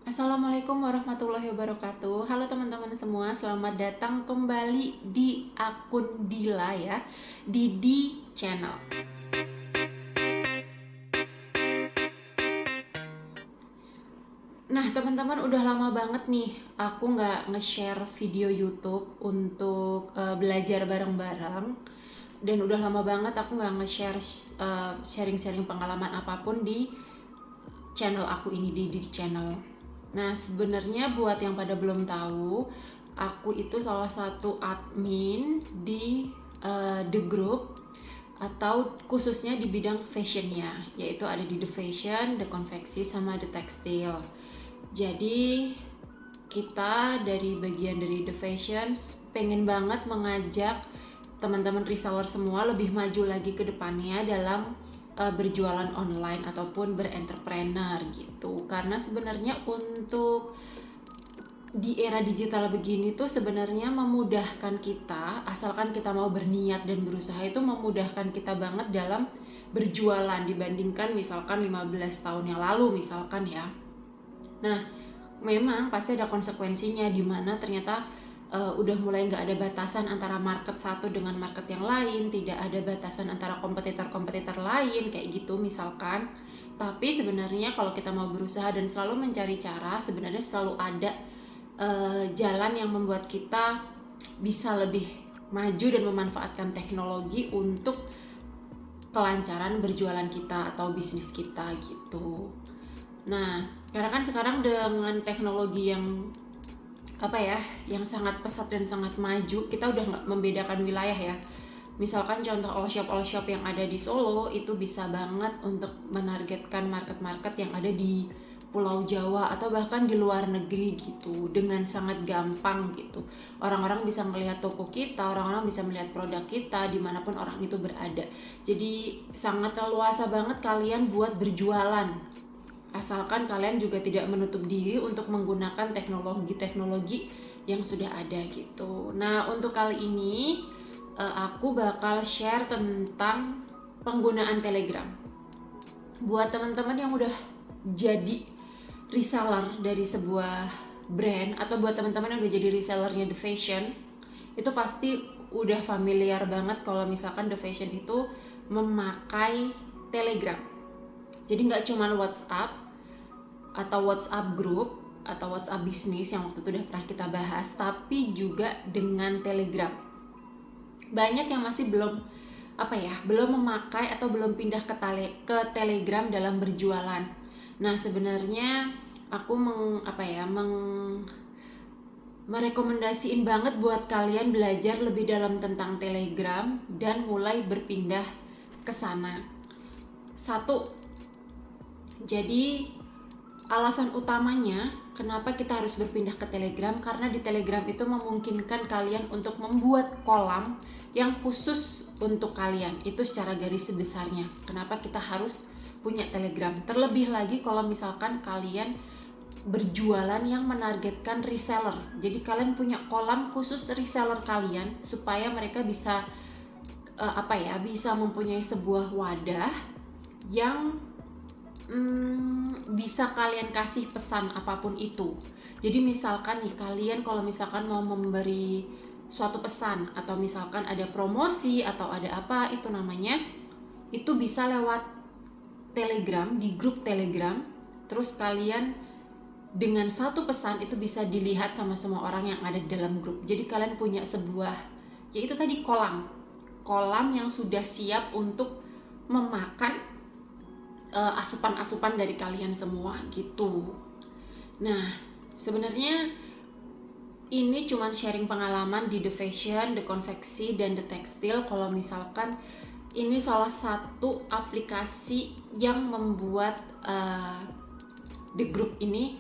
Assalamualaikum warahmatullahi wabarakatuh. Halo teman-teman semua, selamat datang kembali di akun Dila ya, di Channel. Nah teman-teman, udah lama banget nih aku nggak nge-share video YouTube untuk belajar bareng-bareng. Dan udah lama banget aku nggak nge-share sharing-sharing pengalaman apapun di channel aku ini, di channel. Nah sebenarnya buat yang pada belum tahu, aku itu salah satu admin di The Group, atau khususnya di bidang fashionnya, yaitu ada di The Fashion, The Konveksi, sama The Textile. Jadi kita dari bagian dari The Fashion pengen banget mengajak teman-teman reseller semua lebih maju lagi ke depannya dalam berjualan online ataupun berentrepreneur gitu. Karena sebenarnya untuk di era digital begini tuh sebenarnya memudahkan kita, asalkan kita mau berniat dan berusaha, itu memudahkan kita banget dalam berjualan dibandingkan misalkan 15 tahun yang lalu misalkan ya. Nah memang pasti ada konsekuensinya, dimana ternyata udah mulai nggak ada batasan antara market satu dengan market yang lain, tidak ada batasan antara kompetitor-kompetitor lain kayak gitu misalkan. Tapi sebenarnya kalau kita mau berusaha dan selalu mencari cara, sebenarnya selalu ada jalan yang membuat kita bisa lebih maju dan memanfaatkan teknologi untuk kelancaran berjualan kita atau bisnis kita gitu. Nah karena kan sekarang dengan teknologi yang sangat pesat dan sangat maju, kita udah nggak membedakan wilayah ya. Misalkan contoh all shop yang ada di Solo itu bisa banget untuk menargetkan market-market yang ada di Pulau Jawa atau bahkan di luar negeri gitu, dengan sangat gampang gitu. Orang-orang bisa melihat toko kita, orang-orang bisa melihat produk kita dimanapun orang itu berada. Jadi sangat leluasa banget kalian buat berjualan, asalkan kalian juga tidak menutup diri untuk menggunakan teknologi-teknologi yang sudah ada gitu. Nah untuk kali ini aku bakal share tentang penggunaan Telegram. Buat teman-teman yang udah jadi reseller dari sebuah brand, atau buat teman-teman yang udah jadi resellernya The Fashion, itu pasti udah familiar banget kalau misalkan The Fashion itu memakai Telegram. Jadi nggak cuma WhatsApp atau WhatsApp group atau WhatsApp bisnis yang waktu itu udah pernah kita bahas, tapi juga dengan Telegram. Banyak yang masih belum memakai atau belum pindah ke Telegram dalam berjualan. Nah sebenarnya aku merekomendasiin banget buat kalian belajar lebih dalam tentang Telegram dan mulai berpindah ke sana. Satu, jadi alasan utamanya kenapa kita harus berpindah ke Telegram, karena di Telegram itu memungkinkan kalian untuk membuat kolam yang khusus untuk kalian. Itu secara garis besarnya kenapa kita harus punya Telegram. Terlebih lagi kalau misalkan kalian berjualan yang menargetkan reseller, jadi kalian punya kolam khusus reseller kalian supaya mereka bisa bisa mempunyai sebuah wadah yang bisa kalian kasih pesan apapun itu. Jadi misalkan nih kalian kalau misalkan mau memberi suatu pesan, atau misalkan ada promosi atau ada apa itu namanya, itu bisa lewat Telegram, di grup Telegram. Terus kalian dengan satu pesan itu bisa dilihat sama semua orang yang ada di dalam grup. Jadi kalian punya sebuah, yaitu tadi kolam yang sudah siap untuk memakan asupan-asupan dari kalian semua gitu. Nah sebenarnya ini cuman sharing pengalaman di The Fashion, The Konveksi, dan The Textile. Kalau misalkan ini salah satu aplikasi yang membuat The Group ini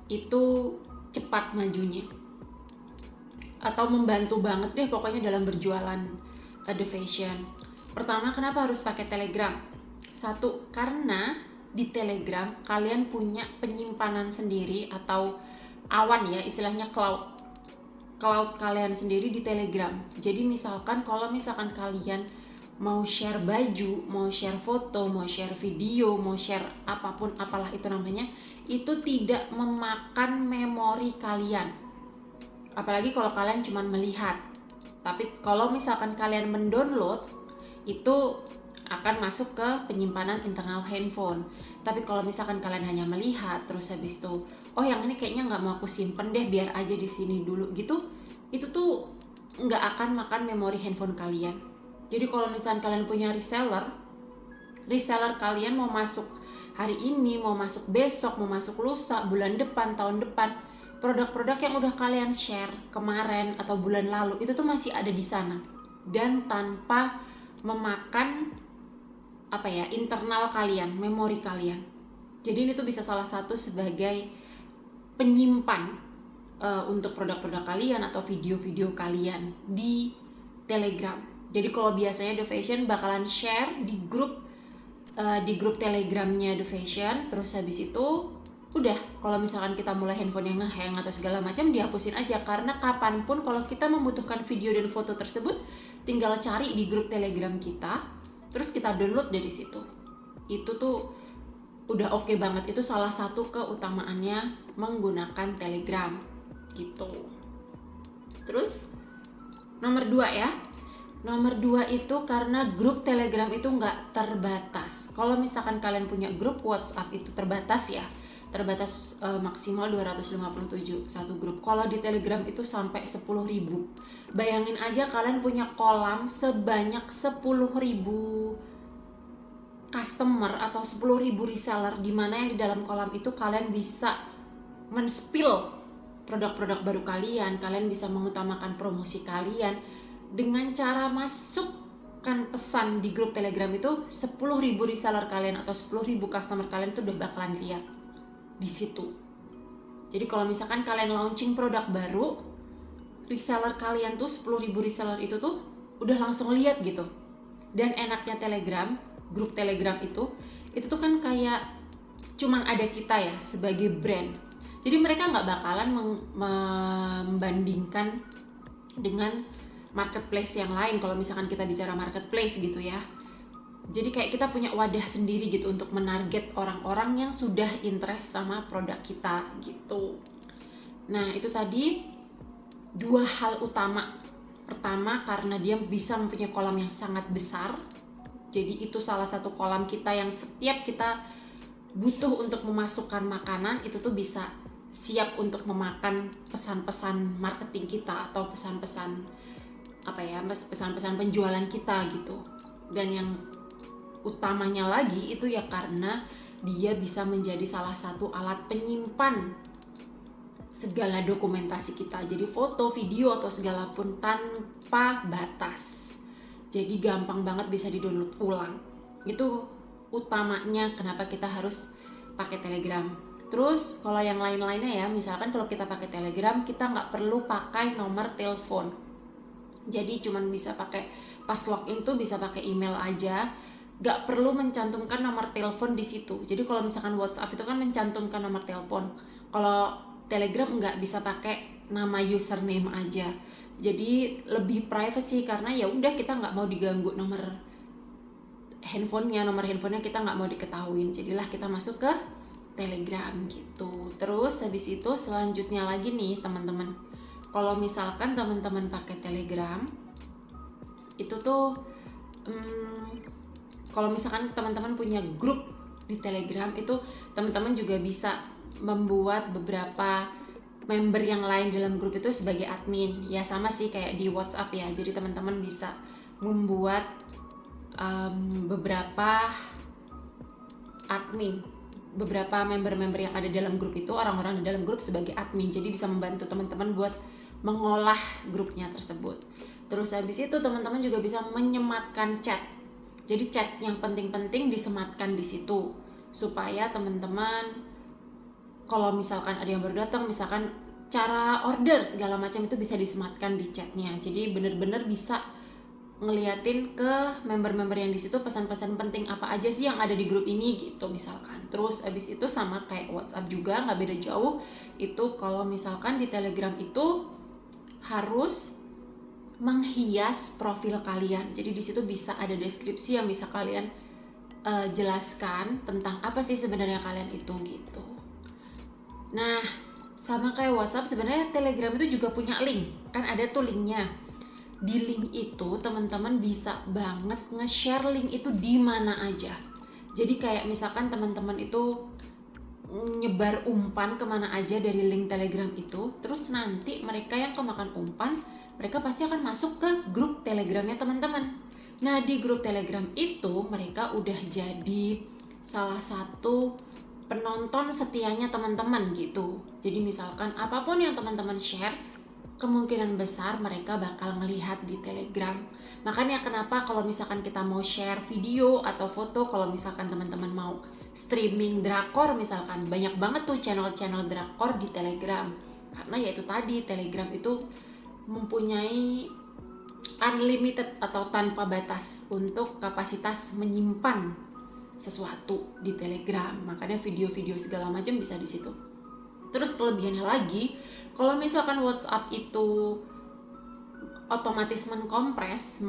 itu cepat majunya, atau membantu banget deh pokoknya dalam berjualan The Fashion. Pertama, kenapa harus pakai Telegram? Satu, karena di Telegram kalian punya penyimpanan sendiri atau awan ya, istilahnya cloud kalian sendiri di Telegram. Jadi misalkan kalau misalkan kalian mau share baju, mau share foto, mau share video, mau share apapun apalah itu namanya, itu tidak memakan memori kalian. Apalagi kalau kalian cuma melihat. Tapi kalau misalkan kalian mendownload, itu akan masuk ke penyimpanan internal handphone. Tapi kalau misalkan kalian hanya melihat, terus habis itu, oh yang ini kayaknya nggak mau aku simpen deh, biar aja di sini dulu gitu, itu tuh nggak akan makan memori handphone kalian. Jadi kalau misalkan kalian punya reseller kalian mau masuk hari ini, mau masuk besok, mau masuk lusa, bulan depan, tahun depan, produk-produk yang udah kalian share kemarin atau bulan lalu itu tuh masih ada di sana dan tanpa memakan internal kalian, memori kalian. Jadi ini tuh bisa salah satu sebagai penyimpan untuk produk-produk kalian atau video-video kalian di Telegram. Jadi kalau biasanya The Fashion bakalan share di grup Telegramnya The Fashion, terus habis itu udah, kalau misalkan kita mulai handphone yang nge-hang atau segala macam, dihapusin aja, karena kapanpun kalau kita membutuhkan video dan foto tersebut, tinggal cari di grup Telegram kita, terus kita download dari situ. Itu tuh udah oke banget. Itu salah satu keutamaannya menggunakan Telegram gitu. Terus nomor 2 ya. Nomor 2 itu karena grup Telegram itu nggak terbatas. Kalau misalkan kalian punya grup WhatsApp itu terbatas ya. Terbatas maksimal 257 satu grup. Kalau di Telegram itu sampai 10.000. Bayangin aja kalian punya kolam sebanyak 10.000 customer atau 10.000 reseller, di mana yang di dalam kolam itu kalian bisa men-spill produk-produk baru kalian bisa mengutamakan promosi kalian dengan cara masukkan pesan di grup Telegram itu. 10.000 reseller kalian atau 10.000 customer kalian itu udah bakalan lihat di situ. Jadi kalau misalkan kalian launching produk baru, reseller kalian tuh 10.000 reseller itu tuh udah langsung lihat gitu. Dan enaknya Telegram, grup Telegram itu tuh kan kayak cuman ada kita ya sebagai brand. Jadi mereka nggak bakalan membandingkan dengan marketplace yang lain kalau misalkan kita bicara marketplace gitu ya. Jadi kayak kita punya wadah sendiri gitu untuk menarget orang-orang yang sudah interest sama produk kita gitu. Nah itu tadi 2 hal utama. Pertama, karena dia bisa mempunyai kolam yang sangat besar. Jadi itu salah satu kolam kita yang setiap kita butuh untuk memasukkan makanan itu tuh bisa siap untuk memakan pesan-pesan marketing kita atau pesan-pesan pesan-pesan penjualan kita gitu. Dan yang utamanya lagi itu ya karena dia bisa menjadi salah satu alat penyimpan segala dokumentasi kita. Jadi foto, video atau segala pun tanpa batas. Jadi gampang banget bisa di-download ulang. Itu utamanya kenapa kita harus pakai Telegram. Terus kalau yang lain-lainnya ya, misalkan kalau kita pakai Telegram, kita nggak perlu pakai nomor telepon. Jadi cuman bisa pakai, pas login tuh bisa pakai email aja. Gak perlu mencantumkan nomor telepon di situ. Jadi kalau misalkan WhatsApp itu kan mencantumkan nomor telepon. Kalau Telegram nggak, bisa pakai nama username aja. Jadi lebih privacy karena ya udah kita nggak mau diganggu nomor handphonenya kita nggak mau diketahuin. Jadilah kita masuk ke Telegram gitu. Terus habis itu selanjutnya lagi nih teman-teman. Kalau misalkan teman-teman pakai Telegram itu tuh kalau misalkan teman-teman punya grup di Telegram itu teman-teman juga bisa membuat beberapa member yang lain dalam grup itu sebagai admin. Ya sama sih kayak di WhatsApp ya. Jadi teman-teman bisa membuat beberapa admin, beberapa member-member yang ada dalam grup itu, orang-orang di dalam grup sebagai admin. Jadi bisa membantu teman-teman buat mengolah grupnya tersebut. Terus habis itu teman-teman juga bisa menyematkan chat. Jadi chat yang penting-penting disematkan di situ supaya teman-teman kalau misalkan ada yang baru datang, misalkan cara order segala macam itu bisa disematkan di chatnya. Jadi bener-bener bisa ngeliatin ke member-member yang di situ pesan-pesan penting apa aja sih yang ada di grup ini gitu misalkan. Terus abis itu sama kayak WhatsApp juga, nggak beda jauh. Itu kalau misalkan di Telegram itu harus menghias profil kalian. Jadi di situ bisa ada deskripsi yang bisa kalian jelaskan tentang apa sih sebenarnya kalian itu gitu. Nah, sama kayak WhatsApp, sebenarnya Telegram itu juga punya link. Kan ada tuh linknya. Di link itu teman-teman bisa banget nge-share link itu di mana aja. Jadi kayak misalkan teman-teman itu nyebar umpan kemana aja dari link Telegram itu, terus nanti mereka yang kemakan umpan, mereka pasti akan masuk ke grup Telegramnya teman-teman. Nah, di grup Telegram itu mereka udah jadi salah satu penonton setianya teman-teman gitu. Jadi misalkan apapun yang teman-teman share, kemungkinan besar mereka bakal melihat di Telegram. Makanya kenapa kalau misalkan kita mau share video atau foto, kalau misalkan teman-teman mau streaming drakor misalkan, banyak banget tuh channel-channel drakor di Telegram. Karena ya itu tadi, Telegram itu mempunyai unlimited atau tanpa batas untuk kapasitas menyimpan sesuatu di Telegram. Makanya video-video segala macam bisa di situ. Terus kelebihannya lagi, kalau misalkan WhatsApp itu otomatis mengkompres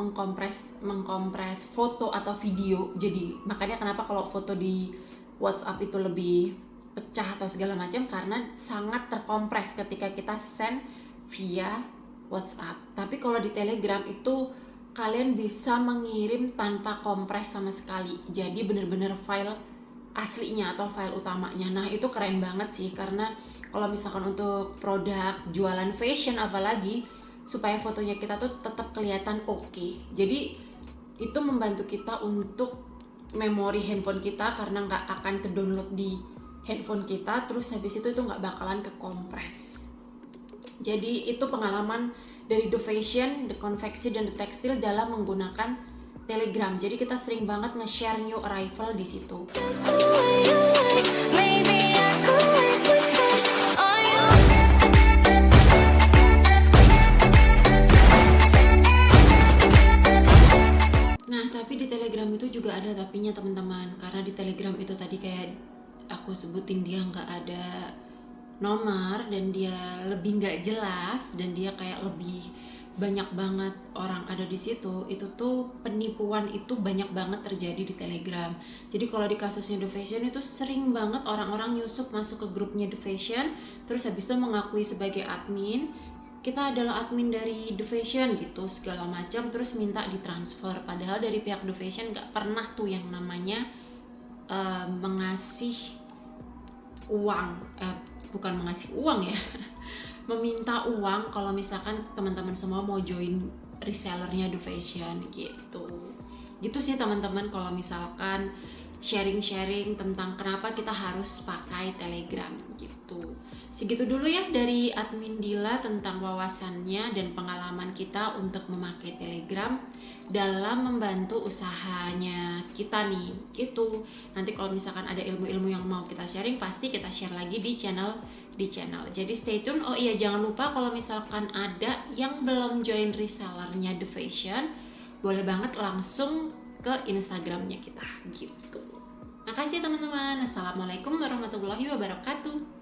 foto atau video. Jadi makanya kenapa kalau foto di WhatsApp itu lebih pecah atau segala macam, karena sangat terkompres ketika kita send via WhatsApp. Tapi kalau di Telegram itu kalian bisa mengirim tanpa kompres sama sekali. Jadi bener-bener file aslinya atau file utamanya. Nah, itu keren banget sih, karena kalau misalkan untuk produk jualan fashion apalagi, supaya fotonya kita tuh tetap kelihatan oke. Jadi itu membantu kita untuk memori handphone kita, karena nggak akan ke download di handphone kita, terus habis itu nggak bakalan ke kompres. Jadi itu pengalaman dari The Fashion, The Konveksi, dan The Textile dalam menggunakan Telegram. Jadi kita sering banget nge-share new arrival di situ. Nah, tapi di Telegram itu juga ada tapinya teman-teman. Karena di Telegram itu tadi kayak aku sebutin, dia nggak ada nomor dan dia lebih nggak jelas, dan dia kayak lebih banyak banget orang ada di situ. Itu tuh penipuan itu banyak banget terjadi di Telegram. Jadi kalau di kasusnya The Fashion itu sering banget orang-orang nyusup masuk ke grupnya The Fashion, terus habis itu mengakui sebagai admin, kita adalah admin dari The Fashion gitu segala macam, terus minta ditransfer. Padahal dari pihak The Fashion nggak pernah tuh yang namanya mengasih uang, bukan mengasih uang ya, meminta uang kalau misalkan teman-teman semua mau join resellernya The Fashion gitu. Gitu sih teman-teman, kalau misalkan sharing-sharing tentang kenapa kita harus pakai Telegram gitu. Segitu dulu ya dari admin Dila tentang wawasannya dan pengalaman kita untuk memakai Telegram dalam membantu usahanya kita nih gitu. Nanti kalau misalkan ada ilmu-ilmu yang mau kita sharing, pasti kita share lagi di channel. Jadi stay tune. Oh iya, jangan lupa kalau misalkan ada yang belum join resellernya The Fashion, boleh banget langsung ke Instagramnya kita gitu. Makasih teman-teman. Assalamualaikum warahmatullahi wabarakatuh.